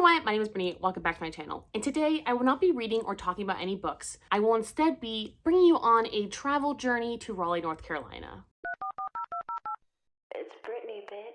everyone, my name is Brittany. Welcome back to my channel. And today I will not be reading or talking about any books. I will instead be bringing you on a travel journey to Raleigh, North Carolina. It's Brittany, bitch.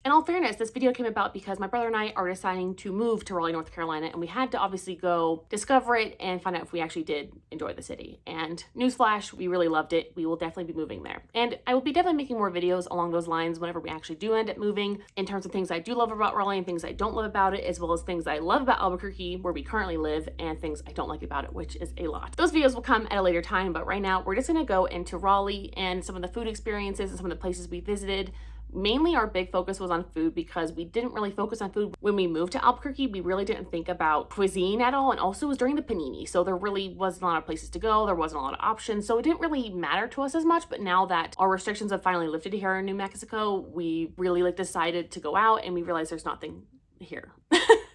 In all fairness, this video came about because my brother and I are deciding to move to Raleigh, North Carolina, and we had to obviously go discover it and find out if we actually did enjoy the city. And newsflash, we really loved it. We will definitely be moving there. And I will be definitely making more videos along those lines whenever we actually do end up moving, in terms of things I do love about Raleigh and things I don't love about it, as well as things I love about Albuquerque, where we currently live, and things I don't like about it, which is a lot. Those videos will come at a later time, but right now we're just gonna go into Raleigh and some of the food experiences and some of the places we visited. Mainly our big focus was on food because we didn't really focus on food when we moved to Albuquerque. We really didn't think about cuisine at all, and also it was during the panini, so there really wasn't a lot of places to go, there wasn't a lot of options, so it didn't really matter to us as much. But now that our restrictions have finally lifted here in New Mexico, we really decided to go out, and we realized there's nothing here.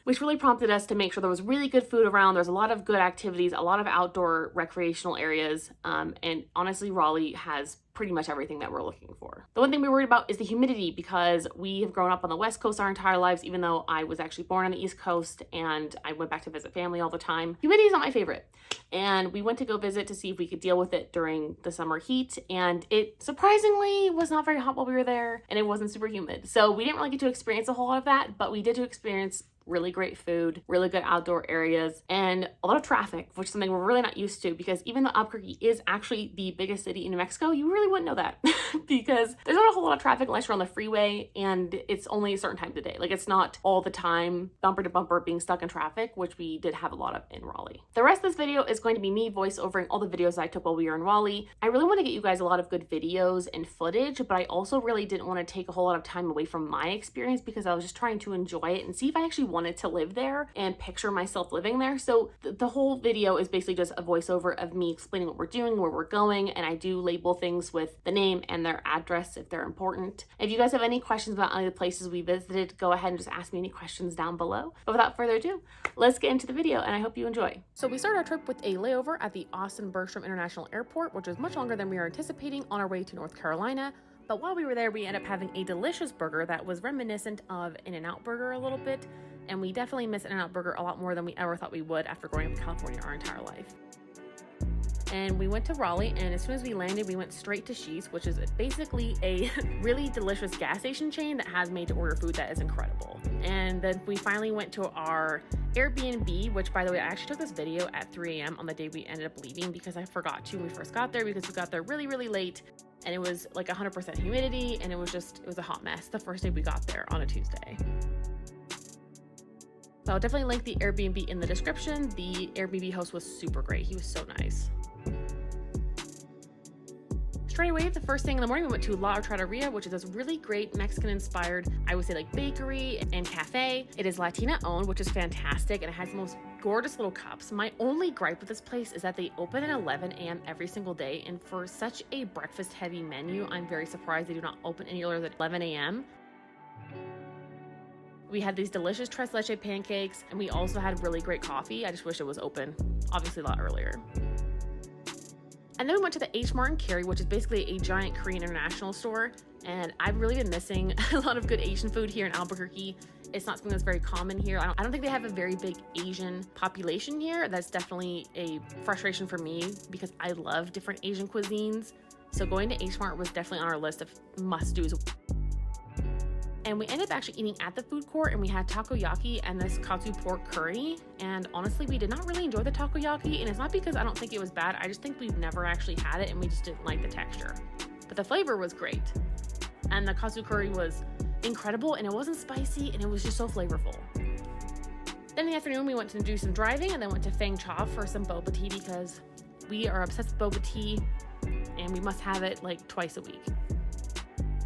Which really prompted us to make sure there was really good food around. There's a lot of good activities, a lot of outdoor recreational areas, and honestly, Raleigh has pretty much everything that we're looking for. The one thing we were worried about is the humidity, because we have grown up on the West Coast our entire lives, even though I was actually born on the East Coast and I went back to visit family all the time. Humidity is not my favorite. And we went to go visit to see if we could deal with it during the summer heat, and it surprisingly was not very hot while we were there, and it wasn't super humid. So we didn't really get to experience a whole lot of that, but we did to experience really great food, really good outdoor areas, and a lot of traffic, which is something we're really not used to, because even though Albuquerque is actually the biggest city in New Mexico, you really wouldn't know that because there's not a whole lot of traffic unless you're on the freeway, and it's only a certain time of day. Like, it's not all the time bumper to bumper being stuck in traffic, which we did have a lot of in Raleigh. The rest of this video is going to be me voiceovering all the videos I took while we were in Raleigh. I really want to get you guys a lot of good videos and footage, but I also really didn't want to take a whole lot of time away from my experience, because I was just trying to enjoy it and see if I actually wanted to live there and picture myself living there. So the whole video is basically just a voiceover of me explaining what we're doing, where we're going, and I do label things with the name and their address if they're important. If you guys have any questions about any of the places we visited, go ahead and just ask me any questions down below. But without further ado, let's get into the video, and I hope you enjoy. So we started our trip with a layover at the Austin Bergstrom International Airport, which was much longer than we were anticipating, on our way to North Carolina. But while we were there, we ended up having a delicious burger that was reminiscent of In-N-Out Burger a little bit. And we definitely miss In-N-Out Burger a lot more than we ever thought we would after growing up in California our entire life. And we went to Raleigh, and as soon as we landed, we went straight to Sheetz, which is basically a really delicious gas station chain that has made to order food that is incredible. And then we finally went to our Airbnb, which, by the way, I actually took this video at 3 a.m. on the day we ended up leaving, because I forgot to when we first got there, because we got there really late, and it was like 100% humidity, and it was a hot mess the first day we got there on a Tuesday. So I'll definitely link the Airbnb in the description. The Airbnb host was super great. He was so nice. Straight away, the first thing in the morning, we went to La Trattoria, which is this really great Mexican-inspired, I would say, like, bakery and cafe. It is Latina-owned, which is fantastic, and it has the most gorgeous little cups. My only gripe with this place is that they open at 11 a.m. every single day, and for such a breakfast-heavy menu, I'm very surprised they do not open any earlier than 11 a.m. We had these delicious tres leche pancakes, and we also had really great coffee. I just wish it was open, obviously, a lot earlier. And then we went to the H Mart in Cary, which is basically a giant Korean international store. And I've really been missing a lot of good Asian food here in Albuquerque. It's not something that's very common here. I don't think they have a very big Asian population here. That's definitely a frustration for me, because I love different Asian cuisines. So going to H Mart was definitely on our list of must-dos. And we ended up actually eating at the food court, and we had takoyaki and this katsu pork curry. And honestly, we did not really enjoy the takoyaki, and it's not because I don't think it was bad. I just think we've never actually had it, and we just didn't like the texture. But the flavor was great. And the katsu curry was incredible, and it wasn't spicy, and it was just so flavorful. Then in the afternoon, we went to do some driving, and then went to Feng Cha for some boba tea, because we are obsessed with boba tea, and we must have it like twice a week.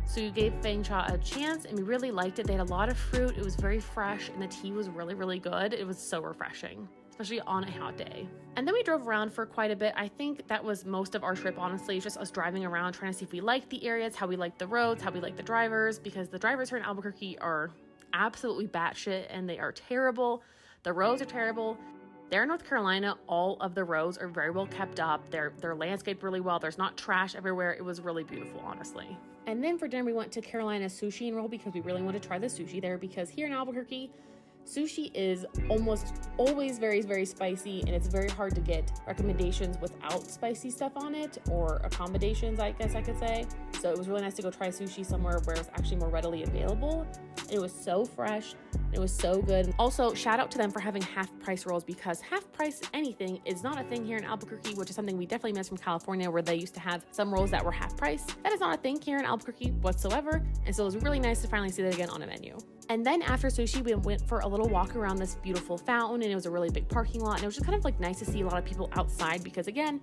So we gave Feng Cha a chance, and we really liked it. They had a lot of fruit, it was very fresh, and the tea was really good. It was so refreshing, especially on a hot day. And then we drove around for quite a bit. I think that was most of our trip, honestly, just us driving around, trying to see if we liked the areas, how we liked the roads, how we liked the drivers, because the drivers here in Albuquerque are absolutely batshit, and they are terrible. The roads are terrible. There in North Carolina, all of the roads are very well kept up. They're landscaped really well. There's not trash everywhere. It was really beautiful, honestly. And then for dinner, we went to Carolina Sushi and Roll because we really wanted to try the sushi there, because here in Albuquerque, Sushi is almost always very, very spicy, and it's very hard to get recommendations without spicy stuff on it, or accommodations, I guess I could say. So it was really nice to go try sushi somewhere where it's actually more readily available. It was so fresh. It was so good. Also, shout out to them for having half price rolls, because half price anything is not a thing here in Albuquerque, which is something we definitely miss from California, where they used to have some rolls that were half price. That is not a thing here in Albuquerque whatsoever. And so it was really nice to finally see that again on a menu. And then after sushi, we went for a little walk around this beautiful fountain, and it was a really big parking lot. And it was just kind of like nice to see a lot of people outside, because again,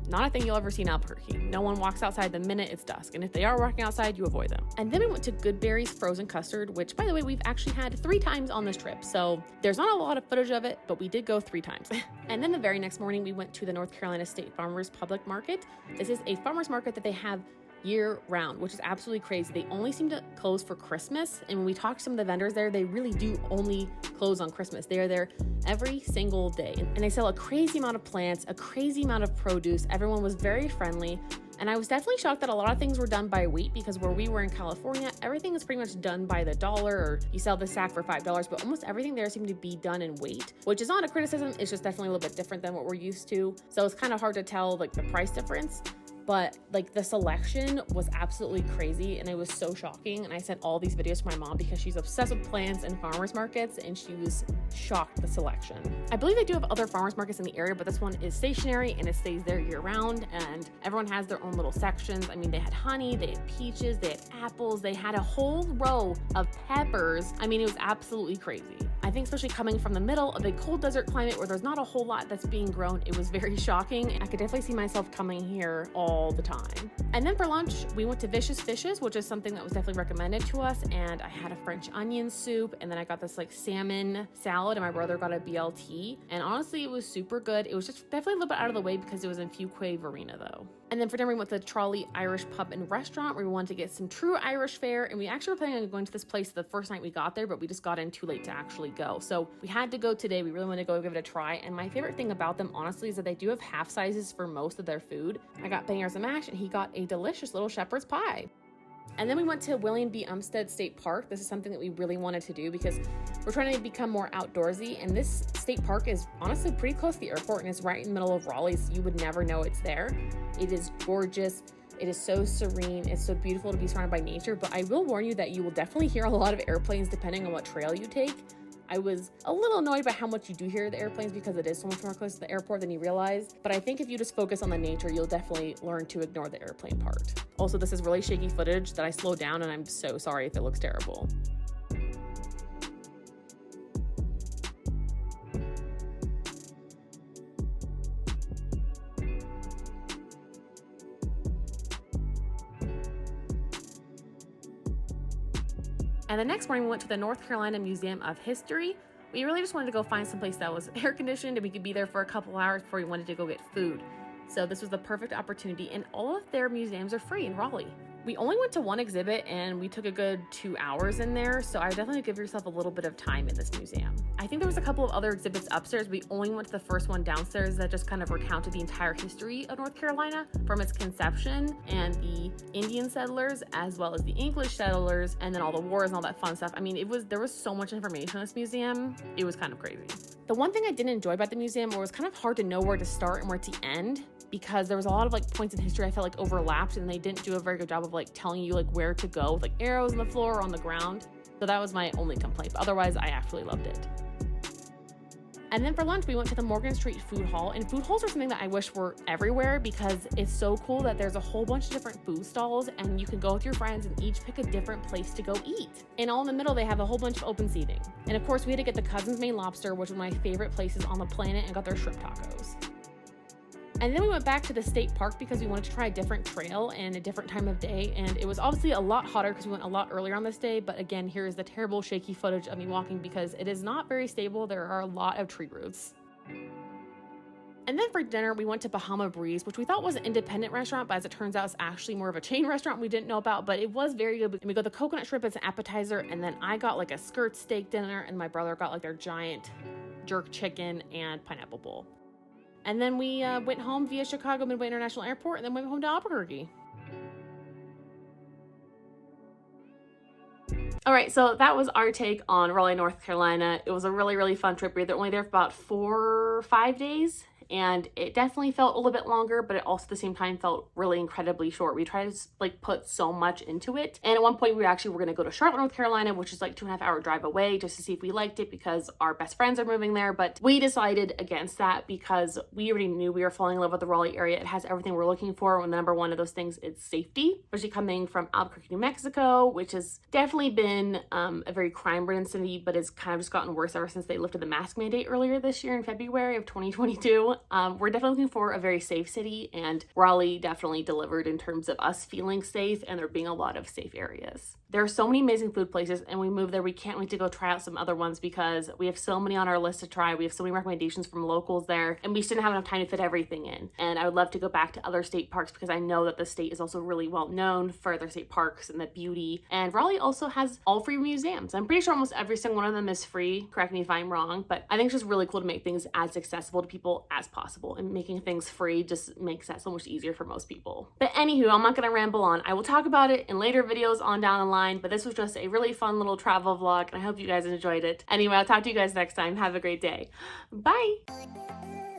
not a thing you'll ever see in Albuquerque. No one walks outside the minute it's dusk, and if they are walking outside, you avoid them. And then we went to Goodberry's frozen custard, which, by the way, we've actually had 3 times on this trip. So there's not a lot of footage of it, but we did go 3 times. And then the very next morning, we went to the North Carolina State Farmers Public Market. This is a farmers market that they have year round, which is absolutely crazy. They only seem to close for Christmas. And when we talk to some of the vendors there, they really do only close on Christmas. They are there every single day. And they sell a crazy amount of plants, a crazy amount of produce. Everyone was very friendly. And I was definitely shocked that a lot of things were done by weight, because where we were in California, everything is pretty much done by the dollar, or you sell the sack for $5, but almost everything there seemed to be done in weight, which is not a criticism. It's just definitely a little bit different than what we're used to. So it's kind of hard to tell like the price difference. But like the selection was absolutely crazy, and it was so shocking. And I sent all these videos to my mom because she's obsessed with plants and farmers markets, and she was shocked at the selection. I believe they do have other farmers markets in the area, but this one is stationary and it stays there year round, and everyone has their own little sections. I mean, they had honey, they had peaches, they had apples, they had a whole row of peppers. I mean, it was absolutely crazy. I think especially coming from the middle of a cold desert climate where there's not a whole lot that's being grown, it was very shocking. I could definitely see myself coming here all the time. And then for lunch, we went to Vicious Fishes, which is something that was definitely recommended to us. And I had a French onion soup, and then I got this like salmon salad, and my brother got a BLT. And honestly, it was super good. It was just definitely a little bit out of the way because it was in Fuquay Varina though. And then for dinner, we went to the Trolley Irish Pub and Restaurant, where we wanted to get some true Irish fare. And we actually were planning on going to this place the first night we got there, but we just got in too late to actually go. So we had to go today. We really want to go give it a try. And my favorite thing about them, honestly, is that they do have half sizes for most of their food. I got bangers and mash, and he got a delicious little shepherd's pie. And then we went to William B. Umstead State Park. This is something that we really wanted to do because we're trying to become more outdoorsy. And this state park is honestly pretty close to the airport, and it's right in the middle of Raleigh, so you would never know it's there. It is gorgeous. It is so serene. It's so beautiful to be surrounded by nature. But I will warn you that you will definitely hear a lot of airplanes depending on what trail you take. I was a little annoyed by how much you do hear the airplanes because it is so much more close to the airport than you realize. But I think if you just focus on the nature, you'll definitely learn to ignore the airplane part. Also, this is really shaky footage that I slowed down, and I'm so sorry if it looks terrible. And the next morning, we went to the North Carolina Museum of History. We really just wanted to go find some place that was air conditioned and we could be there for a couple hours before we wanted to go get food. So this was the perfect opportunity, and all of their museums are free in Raleigh. We only went to one exhibit and we took a good 2 hours in there, so I would definitely give yourself a little bit of time in this museum. I think there was a couple of other exhibits upstairs. We only went to the first one downstairs that just kind of recounted the entire history of North Carolina from its conception and the Indian settlers as well as the English settlers, and then all the wars and all that fun stuff. I mean, there was so much information in this museum. It was kind of crazy. The one thing I didn't enjoy about the museum, or it was kind of hard to know where to start and where to end, because there was a lot of like points in history I felt like overlapped, and they didn't do a very good job of like telling you like where to go with like arrows on the floor or on the ground. So that was my only complaint, but otherwise I actually loved it. And then for lunch, we went to the Morgan Street Food Hall, and food halls are something that I wish were everywhere because it's so cool that there's a whole bunch of different food stalls and you can go with your friends and each pick a different place to go eat. And all in the middle, they have a whole bunch of open seating. And of course, we had to get the Cousin's Maine Lobster, which was my favorite places on the planet, and got their shrimp tacos. And then we went back to the state park because we wanted to try a different trail and a different time of day. And it was obviously a lot hotter because we went a lot earlier on this day. But again, here is the terrible shaky footage of me walking because it is not very stable. There are a lot of tree roots. And then for dinner, we went to Bahama Breeze, which we thought was an independent restaurant, but as it turns out, it's actually more of a chain restaurant we didn't know about, but it was very good. And we got the coconut shrimp as an appetizer, and then I got like a skirt steak dinner, and my brother got like their giant jerk chicken and pineapple bowl. And then we went home via Chicago Midway International Airport, and then went home to Albuquerque. All right, so that was our take on Raleigh, North Carolina. It was a really, really fun trip. We were only there for about 4 or 5 days, and it definitely felt a little bit longer, but it also at the same time felt really incredibly short. We tried to like put so much into it. And at one point we were gonna go to Charlotte, North Carolina, which is like 2.5 hour drive away, just to see if we liked it because our best friends are moving there. But we decided against that because we already knew we were falling in love with the Raleigh area. It has everything we're looking for. And the number one of those things is safety, especially coming from Albuquerque, New Mexico, which has definitely been a very crime-ridden city, but it's kind of just gotten worse ever since they lifted the mask mandate earlier this year in February of 2022. We're definitely looking for a very safe city, and Raleigh definitely delivered in terms of us feeling safe and there being a lot of safe areas. There are so many amazing food places, and we moved there. We can't wait to go try out some other ones because we have so many on our list to try. We have so many recommendations from locals there, and we just didn't have enough time to fit everything in. And I would love to go back to other state parks because I know that the state is also really well known for their state parks and the beauty. And Raleigh also has all free museums. I'm pretty sure almost every single one of them is free. Correct me if I'm wrong, but I think it's just really cool to make things as accessible to people as possible, and making things free just makes that so much easier for most people. But anywho, I'm not gonna ramble on. I will talk about it in later videos on down the line, but this was just a really fun little travel vlog, and I hope you guys enjoyed it. Anyway, I'll talk to you guys next time. Have a great day. Bye.